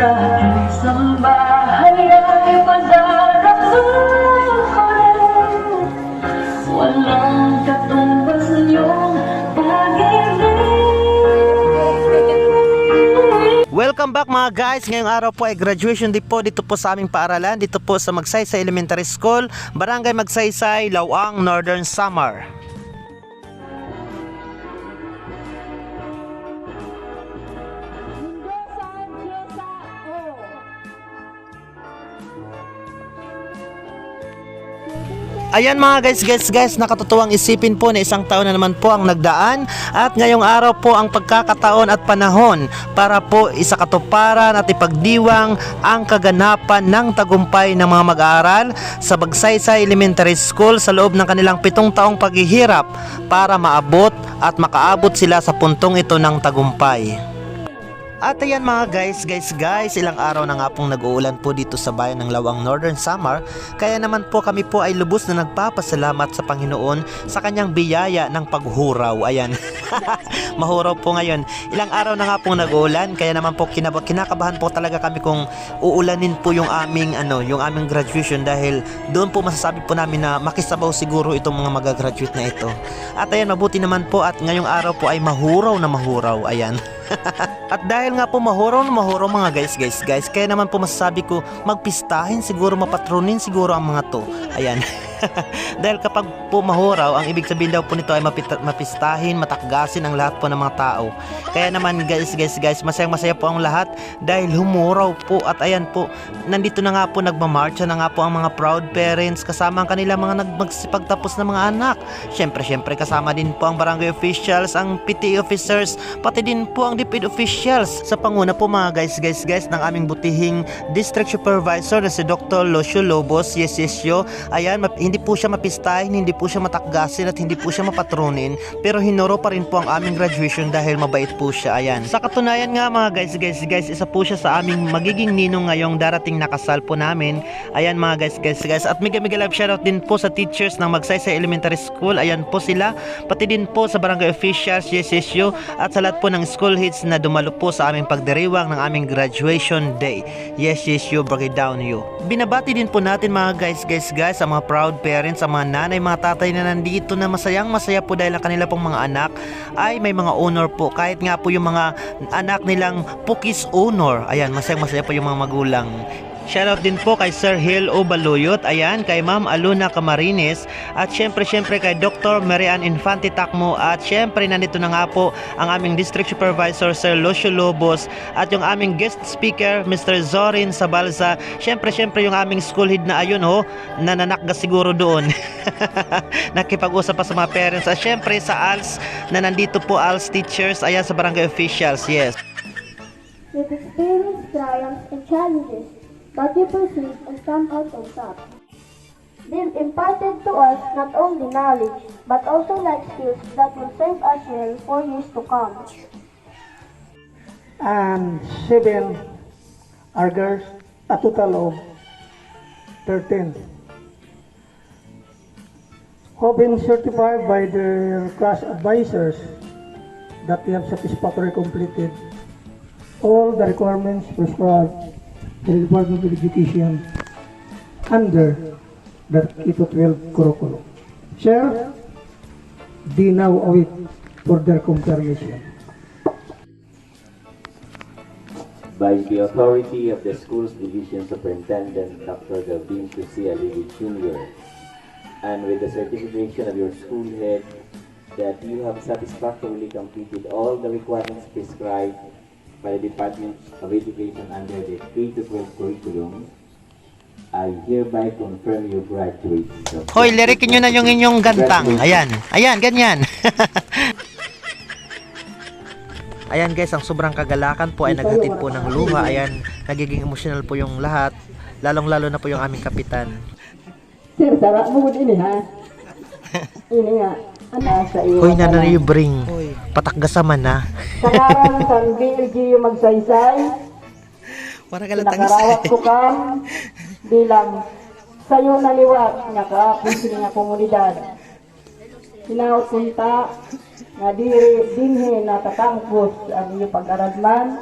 sa isang bahay ay padarama ko rin. Walang katumbas niyong pag-ibig. Welcome back mga guys. Ngayong araw po ay graduation day po dito po sa aming paaralan, dito po sa Magsaysay Elementary School, Barangay Magsaysay, Lawang, Northern Samar. Ayan mga guys, nakatutuwang isipin po na isang taon na naman po ang nagdaan at ngayong araw po ang pagkakataon at panahon para po isakatuparan at ipagdiwang ang kaganapan ng tagumpay ng mga mag-aaral sa Magsaysay Elementary School sa loob ng kanilang 7 taong paghihirap para maabot at makaabot sila sa puntong ito ng tagumpay. At ayan mga guys, ilang araw na nga pong nag-uulan po dito sa bayan ng Lawang, Northern Samar. Kaya naman po kami po ay lubos na nagpapasalamat sa Panginoon sa kanyang biyaya ng paghuraw. Ayan, mahuraw po ngayon. Ilang araw na nga pong nag-uulan, kaya naman po kinakabahan po talaga kami kung uulanin po yung aming graduation, dahil doon po masasabi po namin na makisabaw siguro itong mga magagraduate na ito. At ayan, mabuti naman po at ngayong araw po ay mahuraw na mahuraw. Ayan. At dahil nga po mahuraw na mahuraw mga guys, kaya naman po masasabi ko, magpistahin siguro, mapatronin siguro ang mga to. Ayan. Dahil kapag po mahuraw, ang ibig sabihin daw po nito ay mapistahin, matakgasin ang lahat po ng mga tao. Kaya naman guys, masayang-masaya po ang lahat dahil humuraw po. At ayan po, nandito na nga po, nagmamarcha na nga po ang mga proud parents kasama ang kanilang mga magsipagtapos na mga anak. Syempre kasama din po ang barangay officials, ang PTA officers, pati din po ang DepEd officials. Sa panguna po mga guys ng aming butihing district supervisor na si Dr. Lucio Lobos, yes yo. Ayan, hindi po siya mapistahin, hindi po siya matakgasin at hindi po siya mapatronin, pero hinoro pa rin po ang aming graduation dahil mabait po siya. Ayan. Sa katunayan nga mga guys, isa po siya sa aming magiging ninong ngayong darating na kasal po namin. Ayan mga guys. At mega love shoutout din po sa teachers ng Magsaysay Elementary School. Ayan po sila. Pati din po sa barangay officials, yes yo. At sa lahat po ng school heads na dumalo po sa aming pagdiriwang ng aming graduation day. Yes yo, break it down you. Binabati din po natin mga guys, ang mga proud parents, ang mga nanay, mga tatay na nandito na masayang-masaya po dahil ang kanila pong mga anak ay may mga honor po. Kahit nga po yung mga anak nilang pukis honor. Ayan, masayang-masaya po yung mga magulang. Shoutout din po kay Sir Hill O. Baluyot, ayan, kay Ma'am Aluna Camarines, at syempre kay Dr. Marian Infante Takmo, at syempre nandito na nga po ang aming District Supervisor Sir Lucio Lobos, at yung aming guest speaker Mr. Zorin Sabalza, syempre yung aming school head na ayun nananakga siguro doon. Nakipag-usap pa sa mga parents, at syempre sa ALS na nandito po, ALS teachers, ayan, sa barangay officials, yes. We've experienced triumphs and challenges, but we persist and come out on top. They've imparted to us not only knowledge, but also life skills that will serve us well for years to come. And 7 are girls, a total of 13. Have been certified by their class advisors that they have satisfactorily completed all the requirements prescribed by the Department of Education under the K-12 curriculum. Sir, they now await for their confirmation. By the authority of the school's division superintendent, Dr. Gavin Tusia Levy Jr., and with the certification of your school head that you have satisfactorily completed all the requirements prescribed by the Department of Education under the K-12 curriculum, I hereby confirm you graduate. Hoy, lirikin nyo na yung inyong gantang. Ayan, ganyan. Ayan guys, ang sobrang kagalakan po ay naghatid po ng luha. Ayan, nagiging emotional po yung lahat, lalong-lalo na po yung aming kapitan. Sir, tara mo ini ha? Ini nga. Hoy, nanay bring. Patakgasaman na. Sa ngaran ng BLGU Magsaysay, nakarawat ko kam bilang sayo na liwat nga kaapon nga komunidad. Hinaot kunta nga dinhi na tatangkos ang iyong pag-aradman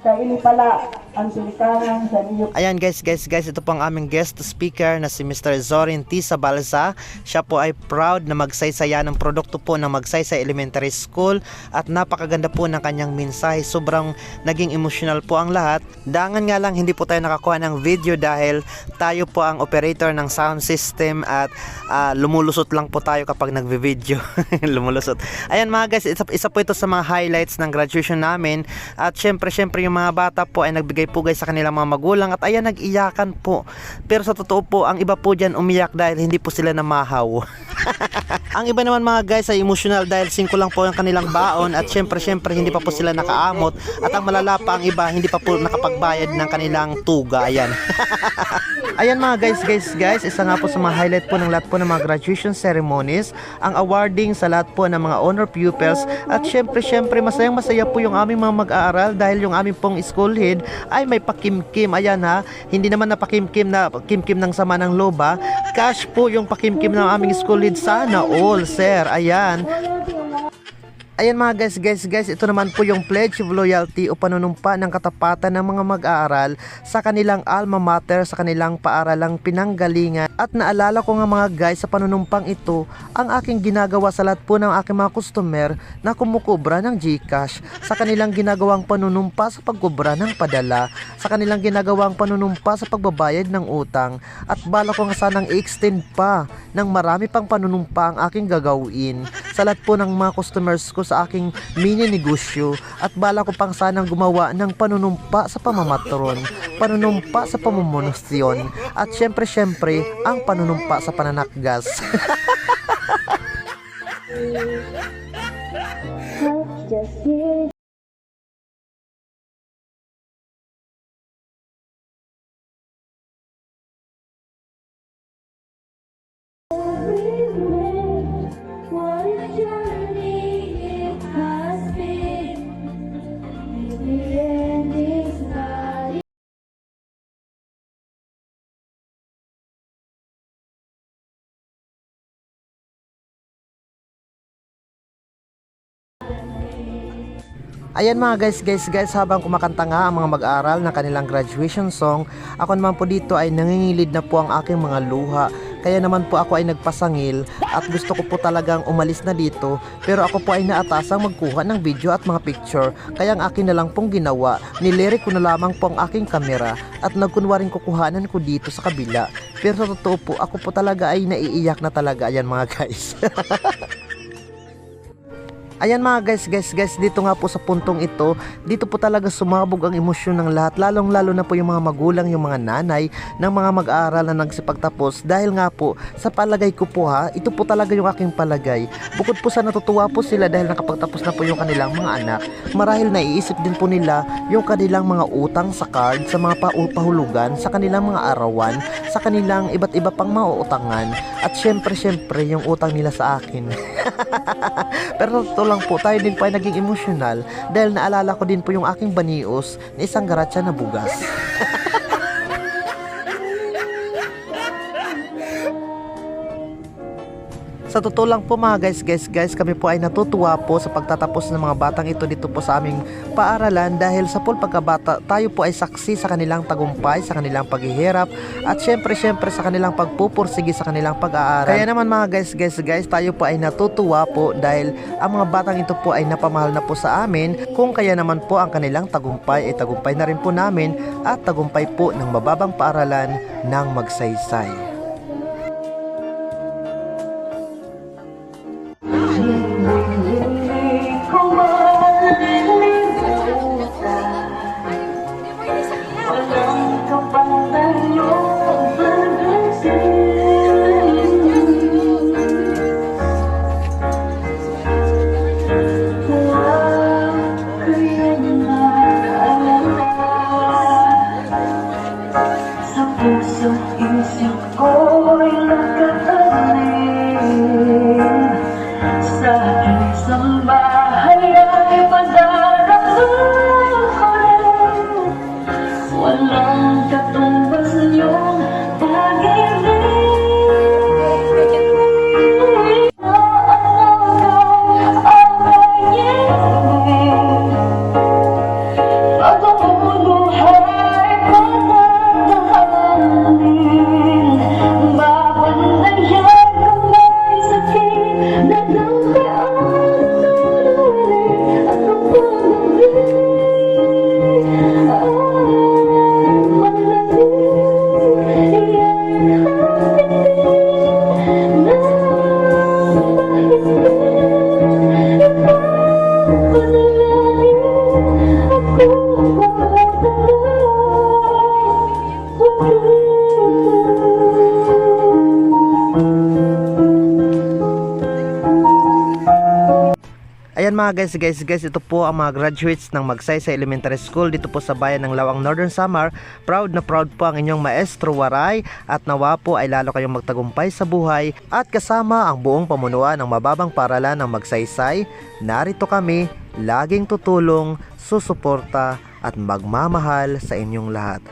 sa ini pala ang silikaran sa inyo. Ayan guys, ito po ang aming guest speaker na si Mr. Zorin T. Sabalza. Siya po ay proud na magsaysaya ng produkto po ng Magsaysay Elementary School at napakaganda po ng kanyang mensahe. Sobrang naging emotional po ang lahat. Dangan nga lang hindi po tayo nakakuha ng video dahil tayo po ang operator ng sound system at lumulusot lang po tayo kapag nagvi-video. Lumulusot. Ayan mga guys, isa po ito sa mga highlights ng graduation namin at syempre yung mga bata po ay nagbigay po guys sa kanilang mga magulang at ayan nag-iyakan po. Pero sa totoo po, ang iba po dyan umiyak dahil hindi po sila namahaw. Ang iba naman mga guys ay emotional dahil 5 lang po ang kanilang baon at syempre hindi pa po sila nakaamot at ang malala pa ang iba hindi pa po nakapagbayad ng kanilang tuga. Ayan. Ayan mga guys, isa nga po sa mga highlight po ng lahat po ng mga graduation ceremonies, ang awarding sa lahat po ng mga honor pupils at syempre masayang-masaya po yung aming mga mag-aaral dahil yung aming pong school head ay may pakimkim. Ayan ha, hindi naman na pakimkim ng sama ng loba. Cash po yung pakimkim ng aming school head. Sana all sir. Ayan. Ayan mga guys, ito naman po yung pledge of loyalty o panunumpa ng katapatan ng mga mag-aaral sa kanilang alma mater, sa kanilang paaralang pinanggalingan. At naalala ko nga mga guys, sa panunumpang ito, ang aking ginagawa sa lahat po ng aking mga customer na kumukubra ng GCash, sa kanilang ginagawang panunumpa sa pagkubra ng padala, sa kanilang ginagawang panunumpa sa pagbabayad ng utang. At bala ko nga sanang i-extend pa ng marami pang panunumpa ang aking gagawin sa lahat po ng mga customers ko sa aking mini negosyo at bala ko pang sanang gumawa ng panunumpa sa pamamatron, panunumpa sa pamumonasyon at syempre ang panunumpa sa pananakgas. Just hear what a journey it has been. The end is not. Ayan mga guys, habang kumakanta nga ang mga mag-aaral ng kanilang graduation song, ako naman po dito ay nangingilid na po ang aking mga luha. Kaya naman po ako ay nagpasangil at gusto ko po talagang umalis na dito, pero ako po ay naatasang magkuha ng video at mga picture. Kaya ang akin na lang pong ginawa, nilirik ko na lamang po ang aking kamera at nagkunwaring kukuhanan ko dito sa kabila. Pero sa totoo po, ako po talaga ay naiiyak na talaga. Ayan mga guys. Ayan mga guys, dito nga po sa puntong ito, dito po talaga sumabog ang emosyon ng lahat, lalong-lalo na po yung mga magulang, yung mga nanay ng mga mag-aaral na nagsipagtapos. Dahil nga po, sa palagay ko po ha, ito po talaga yung aking palagay. Bukod po sa natutuwa po sila dahil nakapagtapos na po yung kanilang mga anak, marahil naiisip din po nila yung kanilang mga utang sa card, sa mga pahulugan, sa kanilang mga arawan, sa kanilang iba't iba pang mauutangan, at syempre yung utang nila sa akin. Pero totoo lang po, tayo din po ay naging emosyonal dahil naalala ko din po yung aking banios na isang garatsa na bugas. Sa totoo lang po mga guys, kami po ay natutuwa po sa pagtatapos ng mga batang ito dito po sa aming paaralan dahil sa full pagkabata tayo po ay saksi sa kanilang tagumpay, sa kanilang paghihirap at syempre sa kanilang pagpupursige sa kanilang pag-aaral. Kaya naman mga guys, tayo po ay natutuwa po dahil ang mga batang ito po ay napamahal na po sa amin, kung kaya naman po ang kanilang tagumpay ay tagumpay na rin po namin at tagumpay po ng mababang paaralan ng Magsaysay. Sa puso't isip ko Ayan mga guys, ito po ang mga graduates ng Magsaysay Elementary School dito po sa bayan ng Lawang, Northern Samar. Proud na proud po ang inyong maestro Waray at nawa po ay lalo kayong magtagumpay sa buhay at kasama ang buong pamunuan ng mababang paaralan ng Magsaysay. Narito kami, laging tutulong, susuporta at magmamahal sa inyong lahat.